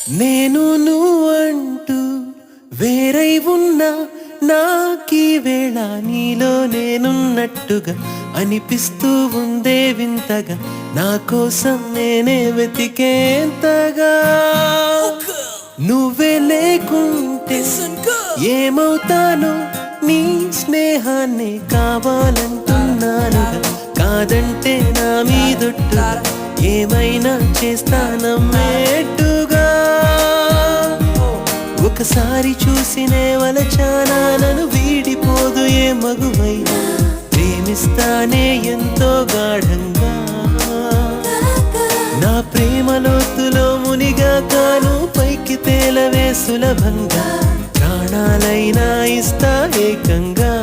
నేను నువ్వంటూ వేరై ఉన్నా నాకీ వేళ నీలో నేనున్నట్టుగా అనిపిస్తూ ఉందే వింతగా నా కోసం నేనే వెతికేంతగా నువ్వే లేకుంటే ఏమవుతాను నీ స్నేహాన్ని కావాలంటున్నానుగా కాదంటే నా మీదొట్టుగా ఏమైనా చేస్తానమ్మేట్టుగా ఒకసారి చూసినే వలచానా నన్ను వీడిపోదు ఏ మగువైనా ప్రేమిస్తానే ఎంతో గాఢంగా నా ప్రేమ లోతులో మునిగా కాను పైకి తేలవే సులభంగా ప్రాణాలైనా ఇస్తా ఏకంగా